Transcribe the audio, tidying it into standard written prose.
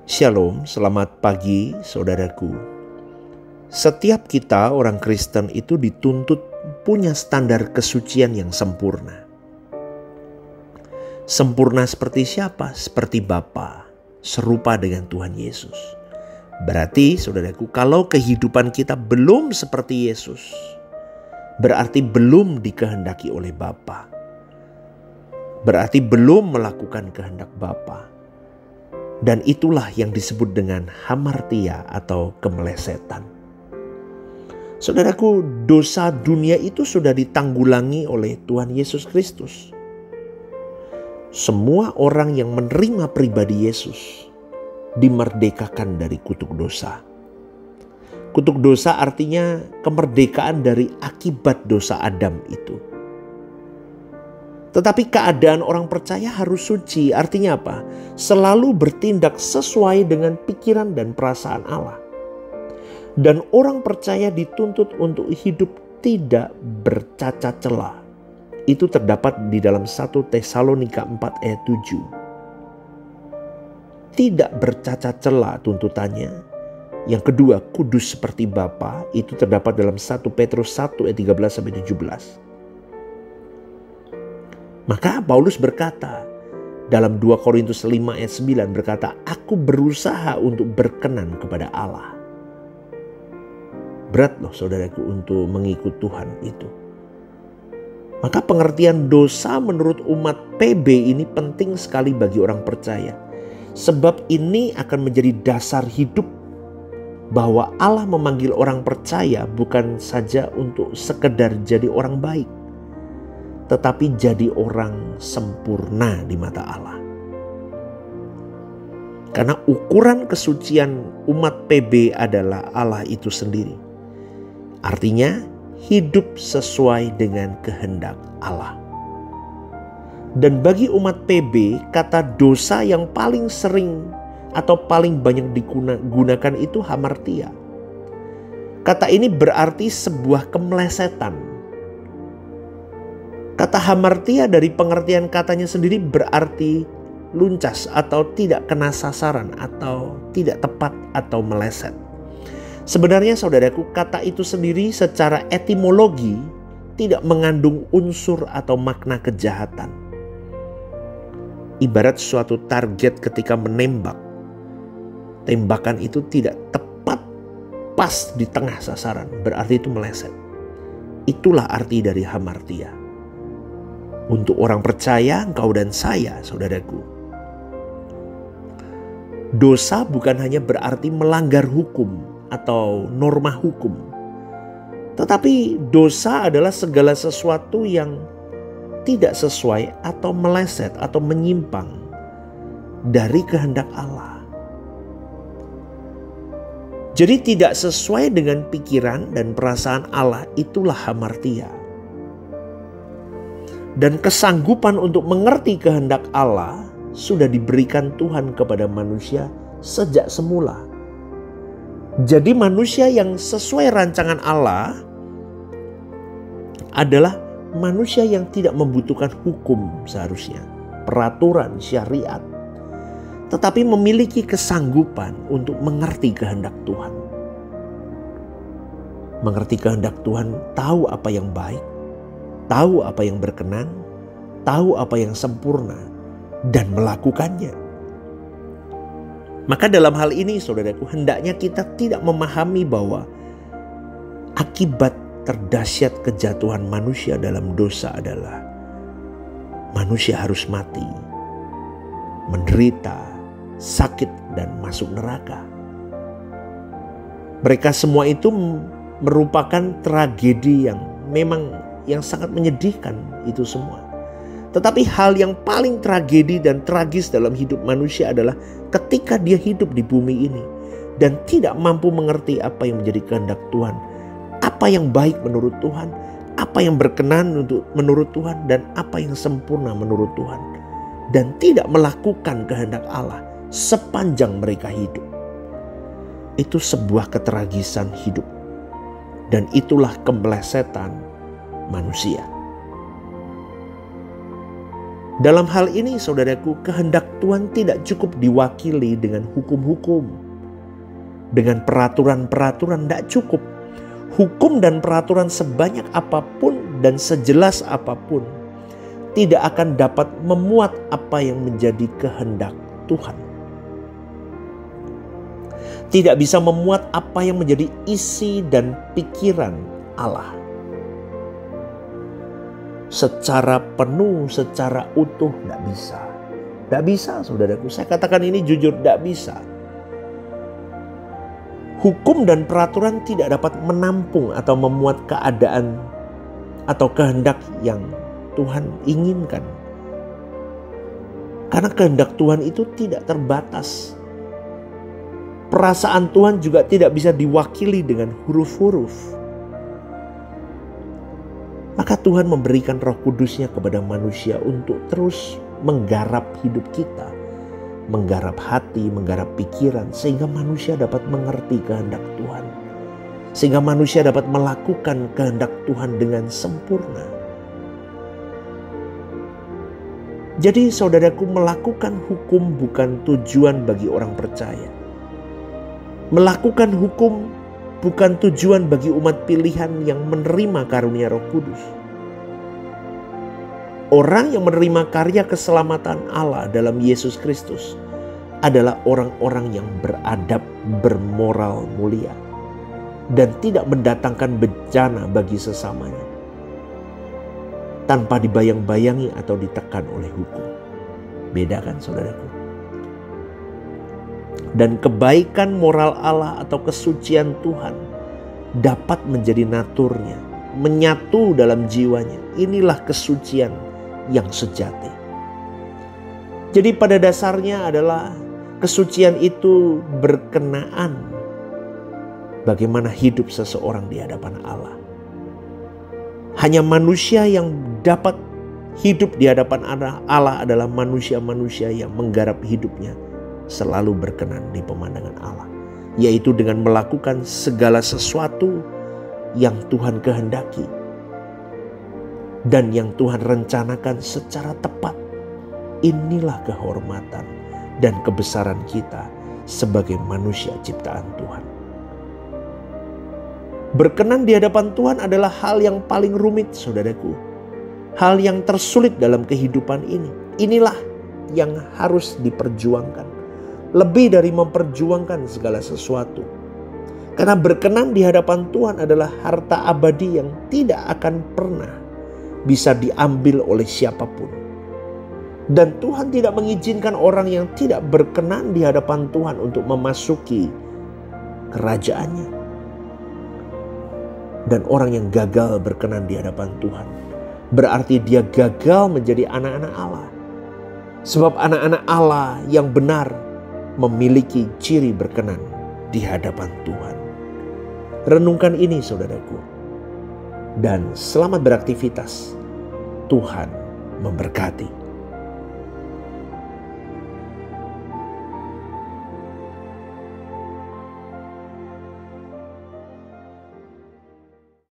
Shalom, selamat pagi saudaraku. Setiap kita orang Kristen itu dituntut punya standar kesucian yang sempurna. Sempurna seperti siapa? Seperti Bapa, serupa dengan Tuhan Yesus. Berarti saudaraku, kalau kehidupan kita belum seperti Yesus, berarti belum dikehendaki oleh Bapa. Berarti belum melakukan kehendak Bapa. Dan itulah yang disebut dengan hamartia atau kemelesetan. Saudaraku, dosa dunia itu sudah ditanggulangi oleh Tuhan Yesus Kristus. Semua orang yang menerima pribadi Yesus dimerdekakan dari kutuk dosa. Kutuk dosa artinya kemerdekaan dari akibat dosa Adam itu. Tetapi keadaan orang percaya harus suci. Artinya apa? Selalu bertindak sesuai dengan pikiran dan perasaan Allah. Dan orang percaya dituntut untuk hidup tidak bercacat celah. Itu terdapat di dalam 1 Tesalonika 4 ayat 7. Tidak bercacat celah tuntutannya. Yang kedua, kudus seperti Bapa. Itu terdapat dalam 1 Petrus 1 ayat 13-17. Maka Paulus berkata dalam 2 Korintus 5 ayat 9 berkata, aku berusaha untuk berkenan kepada Allah. Berat loh saudaraku untuk mengikut Tuhan itu. Maka pengertian dosa menurut umat PB ini penting sekali bagi orang percaya. Sebab ini akan menjadi dasar hidup bahwa Allah memanggil orang percaya bukan saja untuk sekedar jadi orang baik, tetapi jadi orang sempurna di mata Allah. Karena ukuran kesucian umat PB adalah Allah itu sendiri. Artinya hidup sesuai dengan kehendak Allah. Dan bagi umat PB, kata dosa yang paling sering atau paling banyak digunakan itu hamartia. Kata ini berarti sebuah kemelesetan. Kata hamartia dari pengertian katanya sendiri berarti luncas atau tidak kena sasaran atau tidak tepat atau meleset. Sebenarnya saudaraku, kata itu sendiri secara etimologi tidak mengandung unsur atau makna kejahatan. Ibarat suatu target ketika menembak. Tembakan itu tidak tepat pas di tengah sasaran, berarti itu meleset. Itulah arti dari hamartia. Untuk orang percaya, engkau dan saya, saudaraku. Dosa bukan hanya berarti melanggar hukum atau norma hukum. Tetapi dosa adalah segala sesuatu yang tidak sesuai atau meleset atau menyimpang dari kehendak Allah. Jadi tidak sesuai dengan pikiran dan perasaan Allah, itulah hamartia. Dan kesanggupan untuk mengerti kehendak Allah sudah diberikan Tuhan kepada manusia sejak semula. Jadi manusia yang sesuai rancangan Allah adalah manusia yang tidak membutuhkan hukum seharusnya, peraturan, syariat. Tetapi memiliki kesanggupan untuk mengerti kehendak Tuhan. Mengerti kehendak Tuhan, tahu apa yang baik, tahu apa yang berkenan, tahu apa yang sempurna, dan melakukannya. Maka dalam hal ini saudaraku, hendaknya kita tidak memahami bahwa akibat terdahsyat kejatuhan manusia dalam dosa adalah manusia harus mati, menderita, sakit, dan masuk neraka. Mereka semua itu merupakan tragedi yang sangat menyedihkan itu semua. Tetapi hal yang paling tragedi dan tragis dalam hidup manusia adalah ketika dia hidup di bumi ini dan tidak mampu mengerti apa yang menjadi kehendak Tuhan, apa yang baik menurut Tuhan, apa yang berkenan menurut Tuhan, dan apa yang sempurna menurut Tuhan, dan tidak melakukan kehendak Allah sepanjang mereka hidup. Itu sebuah ketragisan hidup, dan itulah kemelesetan manusia. Dalam hal ini saudaraku, kehendak Tuhan tidak cukup diwakili dengan hukum-hukum, dengan peraturan-peraturan, tidak cukup. Hukum dan peraturan sebanyak apapun dan sejelas apapun tidak akan dapat memuat apa yang menjadi kehendak Tuhan. Tidak bisa memuat apa yang menjadi isi dan pikiran Allah. Secara penuh, secara utuh, tidak bisa. Tidak bisa saudaraku, saya katakan ini jujur, tidak bisa. Hukum dan peraturan tidak dapat menampung atau memuat keadaan atau kehendak yang Tuhan inginkan. Karena kehendak Tuhan itu tidak terbatas. Perasaan Tuhan juga tidak bisa diwakili dengan huruf-huruf. Maka Tuhan memberikan Roh Kudus-Nya kepada manusia untuk terus menggarap hidup kita, menggarap hati, menggarap pikiran, sehingga manusia dapat mengerti kehendak Tuhan, sehingga manusia dapat melakukan kehendak Tuhan dengan sempurna. Jadi saudaraku, melakukan hukum bukan tujuan bagi orang percaya. Melakukan hukum bukan tujuan bagi umat pilihan yang menerima karunia Roh Kudus. Orang yang menerima karya keselamatan Allah dalam Yesus Kristus adalah orang-orang yang beradab, bermoral mulia, dan tidak mendatangkan bencana bagi sesamanya, tanpa dibayang-bayangi atau ditekan oleh hukum. Beda kan saudaraku? Dan kebaikan moral Allah atau kesucian Tuhan dapat menjadi naturnya, menyatu dalam jiwanya. Inilah kesucian yang sejati. Jadi pada dasarnya adalah kesucian itu berkenaan bagaimana hidup seseorang di hadapan Allah. Hanya manusia yang dapat hidup di hadapan Allah adalah manusia-manusia yang menggarap hidupnya selalu berkenan di pemandangan Allah, yaitu dengan melakukan segala sesuatu yang Tuhan kehendaki dan yang Tuhan rencanakan secara tepat. Inilah kehormatan dan kebesaran kita sebagai manusia ciptaan Tuhan. Berkenan di hadapan Tuhan adalah hal yang paling rumit saudaraku, hal yang tersulit dalam kehidupan ini. Inilah yang harus diperjuangkan, lebih dari memperjuangkan segala sesuatu. Karena berkenan di hadapan Tuhan adalah harta abadi yang tidak akan pernah bisa diambil oleh siapapun. Dan Tuhan tidak mengizinkan orang yang tidak berkenan di hadapan Tuhan untuk memasuki kerajaannya. Dan orang yang gagal berkenan di hadapan Tuhan, berarti dia gagal menjadi anak-anak Allah. Sebab anak-anak Allah yang benar memiliki ciri berkenan di hadapan Tuhan. Renungkan ini saudaraku. Dan selamat beraktivitas. Tuhan memberkati.